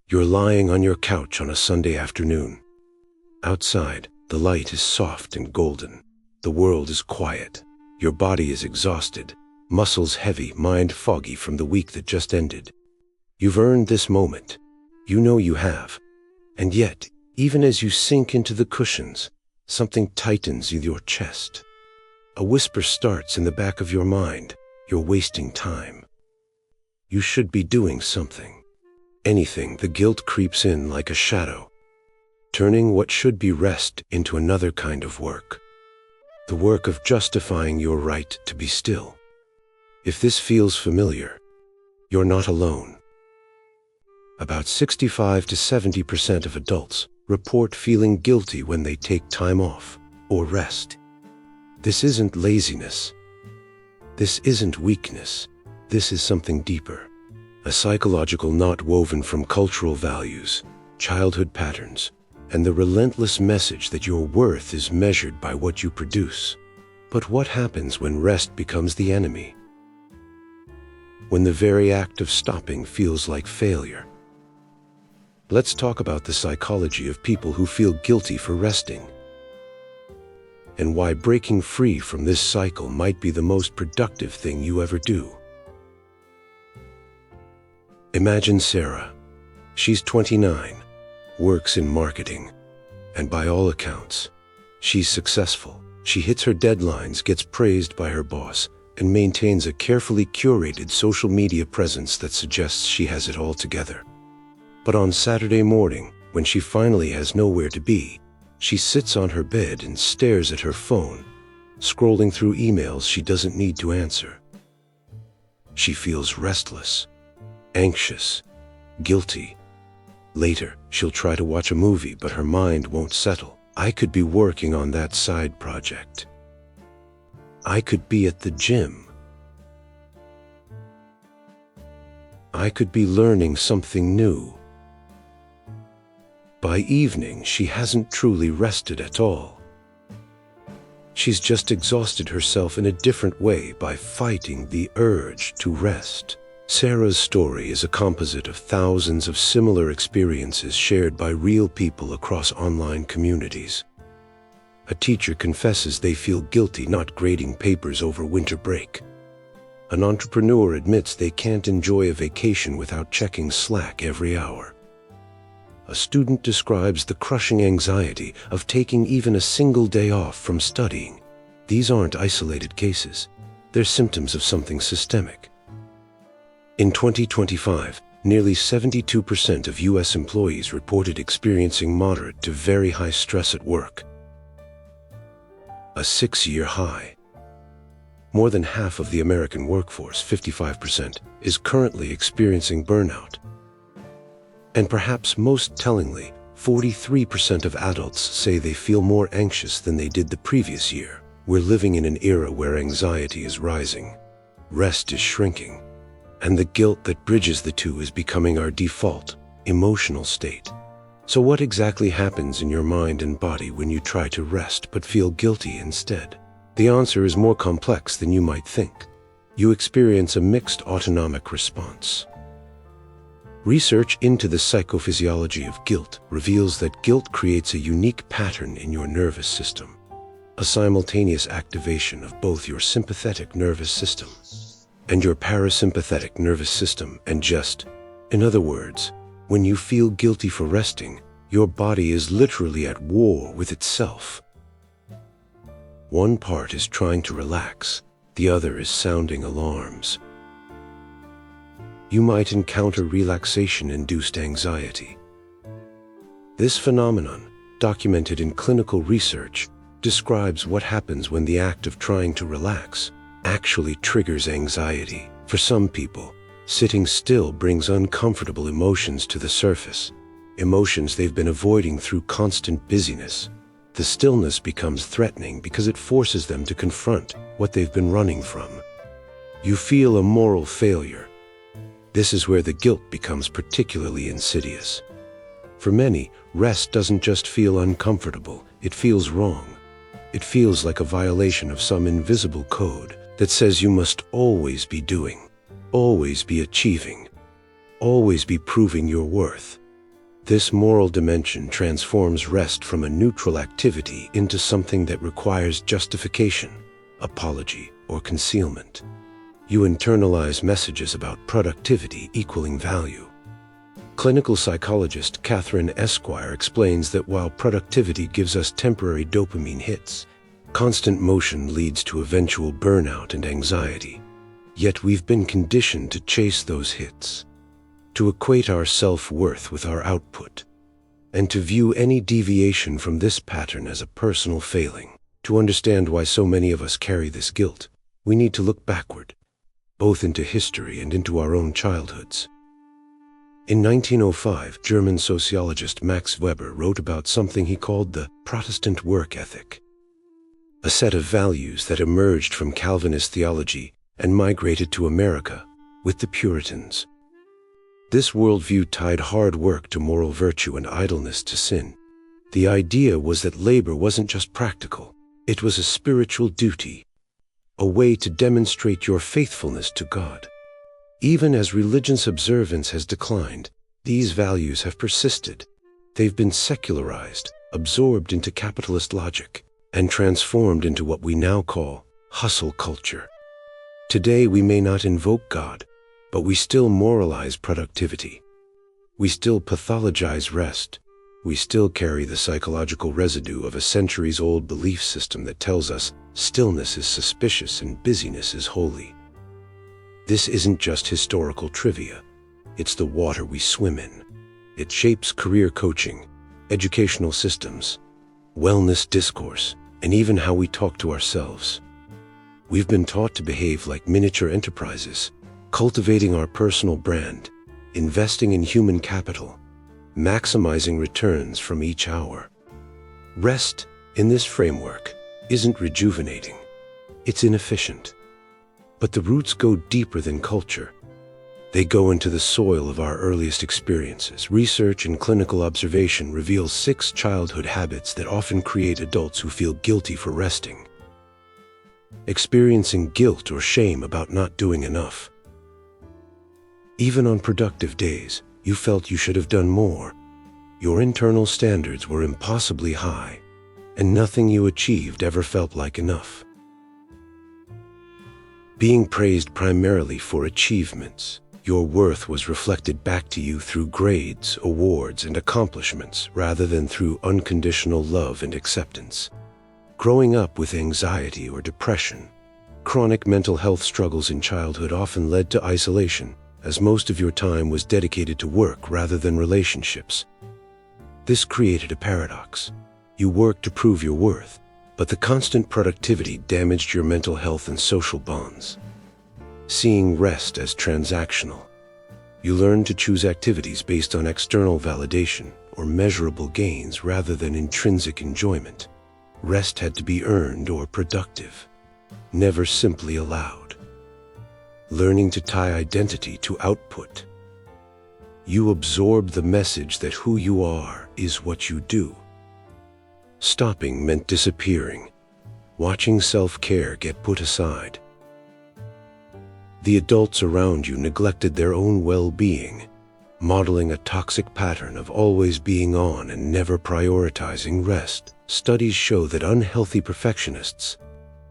You're lying on your couch on a Sunday afternoon. Outside, the light is soft and golden. The world is quiet. Your body is exhausted, muscles heavy, mind foggy from the week that just ended. You've earned this moment. You know you have. And yet, even as you sink into the cushions, something tightens in your chest. A whisper starts in the back of your mind. You're wasting time. You should be doing something. Anything. The guilt creeps in like a shadow, turning what should be rest into another kind of work. The work of justifying your right to be still. If this feels familiar, you're not alone. About 65 to 70% of adults report feeling guilty when they take time off or rest. This isn't laziness. This isn't weakness. This is something deeper. A psychological knot woven from cultural values, childhood patterns, and the relentless message that your worth is measured by what you produce. But what happens when rest becomes the enemy? When the very act of stopping feels like failure? Let's talk about the psychology of people who feel guilty for resting, and why breaking free from this cycle might be the most productive thing you ever do. Imagine Sarah. She's 29, works in marketing, and by all accounts, she's successful. She hits her deadlines, gets praised by her boss, and maintains a carefully curated social media presence that suggests she has it all together. But on Saturday morning, when she finally has nowhere to be, she sits on her bed and stares at her phone, scrolling through emails she doesn't need to answer. She feels restless, anxious, guilty. Later, she'll try to watch a movie, but her mind won't settle. I could be working on that side project. I could be at the gym. I could be learning something new. By evening, she hasn't truly rested at all. She's just exhausted herself in a different way by fighting the urge to rest. Sarah's story is a composite of thousands of similar experiences shared by real people across online communities. A teacher confesses they feel guilty not grading papers over winter break. An entrepreneur admits they can't enjoy a vacation without checking Slack every hour. A student describes the crushing anxiety of taking even a single day off from studying. These aren't isolated cases. They're symptoms of something systemic. In 2025, nearly 72% of U.S. employees reported experiencing moderate to very high stress at work, a 6-year high. More than half of the American workforce, 55%, is currently experiencing burnout. And perhaps most tellingly, 43% of adults say they feel more anxious than they did the previous year. We're living in an era where anxiety is rising, rest is shrinking, and the guilt that bridges the two is becoming our default emotional state. So what exactly happens in your mind and body when you try to rest but feel guilty instead? The answer is more complex than you might think. You experience a mixed autonomic response. Research into the psychophysiology of guilt reveals that guilt creates a unique pattern in your nervous system, a simultaneous activation of both your sympathetic nervous system and your parasympathetic nervous system. And in other words, when you feel guilty for resting, your body is literally at war with itself. One part is trying to relax, the other is sounding alarms. You might encounter relaxation-induced anxiety. This phenomenon, documented in clinical research, describes what happens when the act of trying to relax actually triggers anxiety. For some people, sitting still brings uncomfortable emotions to the surface, emotions they've been avoiding through constant busyness. The stillness becomes threatening because it forces them to confront what they've been running from. You feel a moral failure. This is where the guilt becomes particularly insidious. For many, rest doesn't just feel uncomfortable, it feels wrong. It feels like a violation of some invisible code that says you must always be doing, always be achieving, always be proving your worth. This moral dimension transforms rest from a neutral activity into something that requires justification, apology, or concealment. You internalize messages about productivity equaling value. Clinical psychologist Catherine Esquire explains that while productivity gives us temporary dopamine hits, constant motion leads to eventual burnout and anxiety. Yet we've been conditioned to chase those hits, to equate our self-worth with our output, and to view any deviation from this pattern as a personal failing. To understand why so many of us carry this guilt, we need to look backward, both into history and into our own childhoods. In 1905, German sociologist Max Weber wrote about something he called the Protestant work ethic, a set of values that emerged from Calvinist theology and migrated to America with the Puritans. This worldview tied hard work to moral virtue and idleness to sin. The idea was that labor wasn't just practical, it was a spiritual duty, a way to demonstrate your faithfulness to God. Even as religion's observance has declined, these values have persisted. They've been secularized, absorbed into capitalist logic, and transformed into what we now call hustle culture. Today we may not invoke God, but we still moralize productivity. We still pathologize rest. We still carry the psychological residue of a centuries-old belief system that tells us stillness is suspicious and busyness is holy. This isn't just historical trivia. It's the water we swim in. It shapes career coaching, educational systems, wellness discourse, and even how we talk to ourselves. We've been taught to behave like miniature enterprises, cultivating our personal brand, investing in human capital, maximizing returns from each hour. Rest, in this framework, isn't rejuvenating. It's inefficient. But the roots go deeper than culture. They go into the soil of our earliest experiences. Research and clinical observation reveals 6 childhood habits that often create adults who feel guilty for resting. Experiencing guilt or shame about not doing enough. Even on productive days, you felt you should have done more. Your internal standards were impossibly high, and nothing you achieved ever felt like enough. Being praised primarily for achievements, your worth was reflected back to you through grades, awards, and accomplishments rather than through unconditional love and acceptance. Growing up with anxiety or depression, chronic mental health struggles in childhood often led to isolation, as most of your time was dedicated to work rather than relationships. This created a paradox. You worked to prove your worth, but the constant productivity damaged your mental health and social bonds. Seeing rest as transactional, you learned to choose activities based on external validation or measurable gains rather than intrinsic enjoyment. Rest had to be earned or productive, never simply allowed. Learning to tie identity to output. You absorbed the message that who you are is what you do. Stopping meant disappearing, watching self-care get put aside. The adults around you neglected their own well-being, modeling a toxic pattern of always being on and never prioritizing rest. Studies show that unhealthy perfectionists,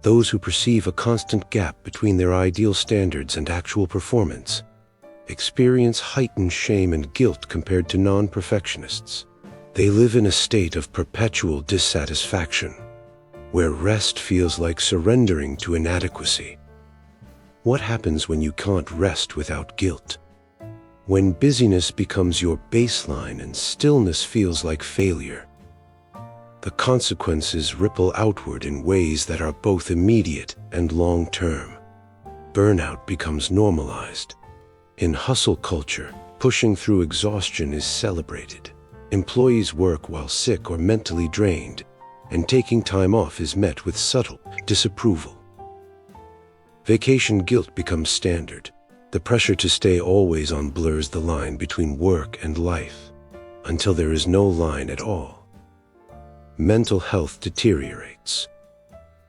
those who perceive a constant gap between their ideal standards and actual performance, experience heightened shame and guilt compared to non-perfectionists. They live in a state of perpetual dissatisfaction, where rest feels like surrendering to inadequacy. What happens when you can't rest without guilt? When busyness becomes your baseline and stillness feels like failure? The consequences ripple outward in ways that are both immediate and long-term. Burnout becomes normalized. In hustle culture, pushing through exhaustion is celebrated. Employees work while sick or mentally drained, and taking time off is met with subtle disapproval. Vacation guilt becomes standard. The pressure to stay always on blurs the line between work and life, until there is no line at all. Mental health deteriorates.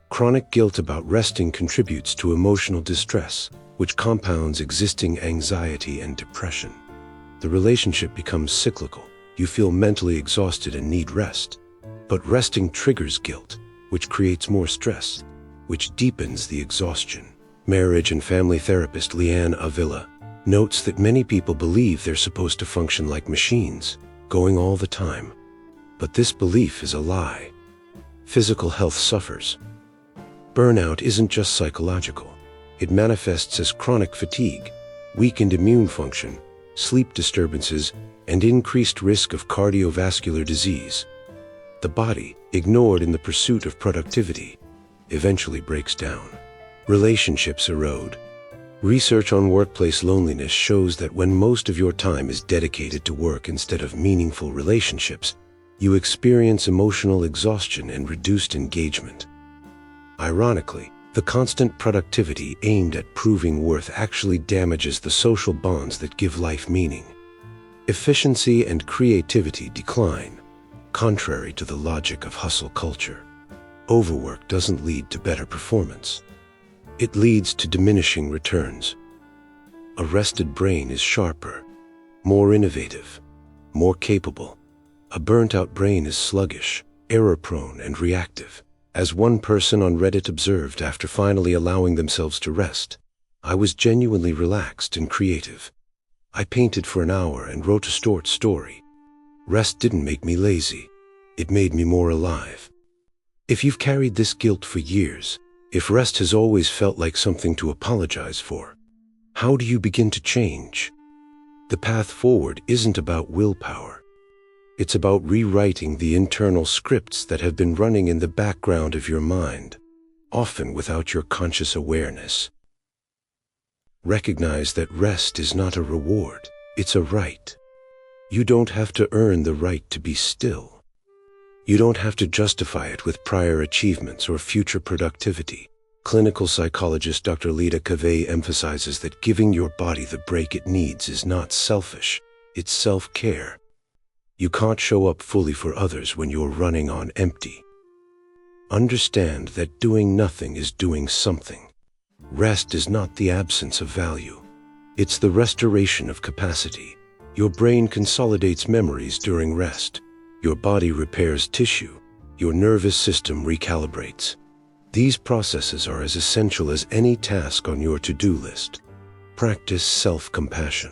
Chronic guilt about resting contributes to emotional distress, which compounds existing anxiety and depression. The relationship becomes cyclical. You feel mentally exhausted and need rest. But resting triggers guilt, which creates more stress, which deepens the exhaustion. Marriage and family therapist Leanne Avila notes that many people believe they're supposed to function like machines, going all the time. But this belief is a lie. Physical health suffers. Burnout isn't just psychological. It manifests as chronic fatigue, weakened immune function, sleep disturbances, and increased risk of cardiovascular disease. The body, ignored in the pursuit of productivity, eventually breaks down. Relationships erode. Research on workplace loneliness shows that when most of your time is dedicated to work instead of meaningful relationships, you experience emotional exhaustion and reduced engagement. Ironically, the constant productivity aimed at proving worth actually damages the social bonds that give life meaning. Efficiency and creativity decline, contrary to the logic of hustle culture. Overwork doesn't lead to better performance. It leads to diminishing returns. A rested brain is sharper, more innovative, more capable. A burnt-out brain is sluggish, error-prone, and reactive. As one person on Reddit observed after finally allowing themselves to rest, "I was genuinely relaxed and creative. I painted for an hour and wrote a short story. Rest didn't make me lazy. It made me more alive." If you've carried this guilt for years, if rest has always felt like something to apologize for, how do you begin to change? The path forward isn't about willpower. It's about rewriting the internal scripts that have been running in the background of your mind, often without your conscious awareness. Recognize that rest is not a reward, it's a right. You don't have to earn the right to be still. You don't have to justify it with prior achievements or future productivity. Clinical psychologist Dr. Lida Cavey emphasizes that giving your body the break it needs is not selfish, it's self-care. You can't show up fully for others when you're running on empty. Understand that doing nothing is doing something. Rest is not the absence of value. It's the restoration of capacity. Your brain consolidates memories during rest. Your body repairs tissue. Your nervous system recalibrates. These processes are as essential as any task on your to-do list. Practice self-compassion.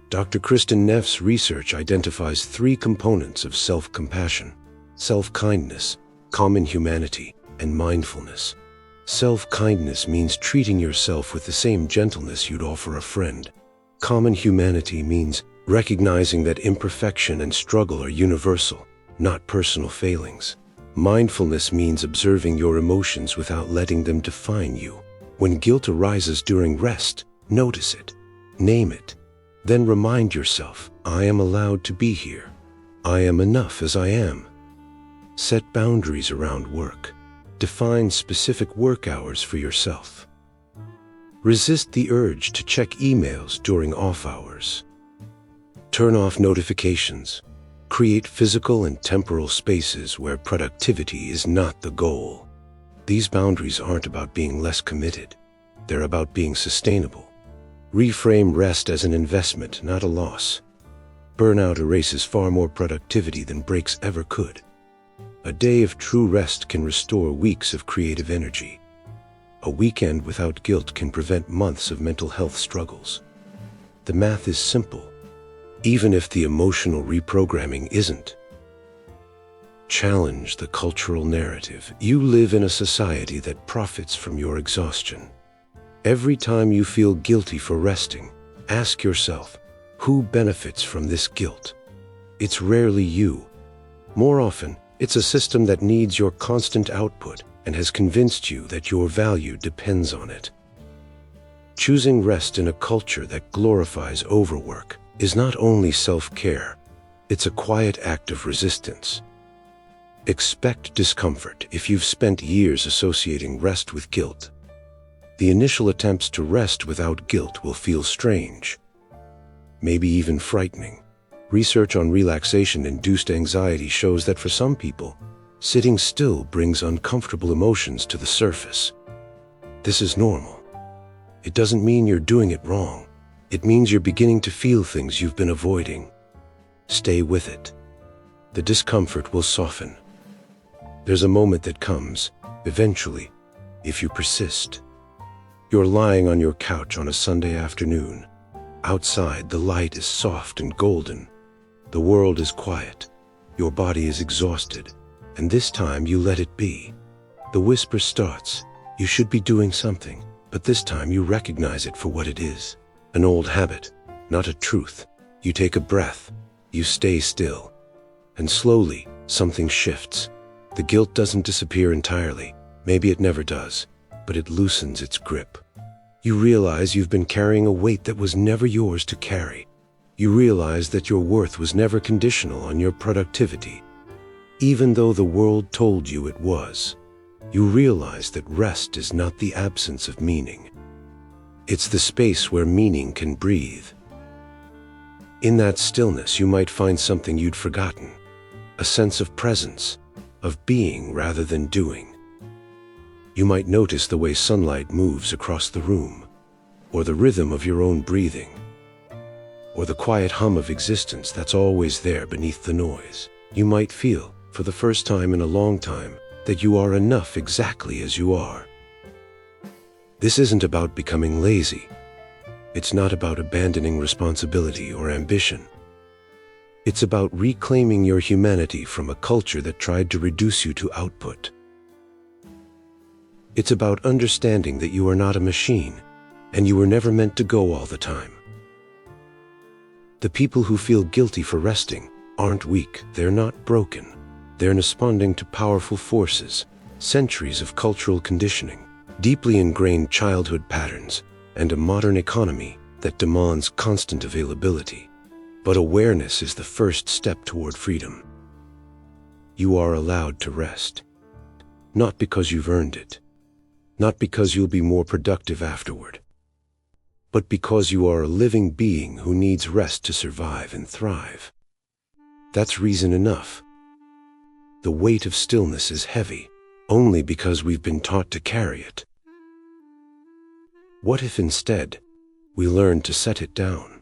Dr. Kristen Neff's research identifies 3 components of self-compassion: self-kindness, common humanity, and mindfulness. Self-kindness means treating yourself with the same gentleness you'd offer a friend. Common humanity means recognizing that imperfection and struggle are universal, not personal failings. Mindfulness means observing your emotions without letting them define you. When guilt arises during rest, notice it, name it, then remind yourself, "I am allowed to be here. I am enough as I am." Set boundaries around work. Define specific work hours for yourself. Resist the urge to check emails during off hours. Turn off notifications. Create physical and temporal spaces where productivity is not the goal. These boundaries aren't about being less committed. They're about being sustainable. Reframe rest as an investment, not a loss. Burnout erases far more productivity than breaks ever could. A day of true rest can restore weeks of creative energy. A weekend without guilt can prevent months of mental health struggles. The math is simple, even if the emotional reprogramming isn't. Challenge the cultural narrative. You live in a society that profits from your exhaustion. Every time you feel guilty for resting, ask yourself, who benefits from this guilt? It's rarely you. More often, it's a system that needs your constant output and has convinced you that your value depends on it. Choosing rest in a culture that glorifies overwork is not only self-care, it's a quiet act of resistance. Expect discomfort if you've spent years associating rest with guilt. The initial attempts to rest without guilt will feel strange, maybe even frightening. Research on relaxation-induced anxiety shows that for some people, sitting still brings uncomfortable emotions to the surface. This is normal. It doesn't mean you're doing it wrong. It means you're beginning to feel things you've been avoiding. Stay with it. the discomfort will soften. There's a moment that comes, eventually, if you persist. You're lying on your couch on a Sunday afternoon. Outside, the light is soft and golden. The world is quiet. Your body is exhausted, and this time you let it be. The whisper starts. You should be doing something, but this time you recognize it for what it is. An old habit, not a truth. You take a breath. You stay still. And slowly, something shifts. The guilt doesn't disappear entirely. Maybe it never does, but it loosens its grip. You realize you've been carrying a weight that was never yours to carry. You realize that your worth was never conditional on your productivity, even though the world told you it was. You realize that rest is not the absence of meaning. It's the space where meaning can breathe. In that stillness, you might find something you'd forgotten, a sense of presence, of being rather than doing. You might notice the way sunlight moves across the room, or the rhythm of your own breathing, or the quiet hum of existence that's always there beneath the noise. You might feel, for the first time in a long time, that you are enough exactly as you are. This isn't about becoming lazy. It's not about abandoning responsibility or ambition. It's about reclaiming your humanity from a culture that tried to reduce you to output. It's about understanding that you are not a machine, and you were never meant to go all the time. The people who feel guilty for resting aren't weak. They're not broken. They're responding to powerful forces, centuries of cultural conditioning, deeply ingrained childhood patterns, and a modern economy that demands constant availability. But awareness is the first step toward freedom. You are allowed to rest, not because you've earned it, not because you'll be more productive afterward, but because you are a living being who needs rest to survive and thrive. That's reason enough. The weight of stillness is heavy, only because we've been taught to carry it. What if instead, we learned to set it down?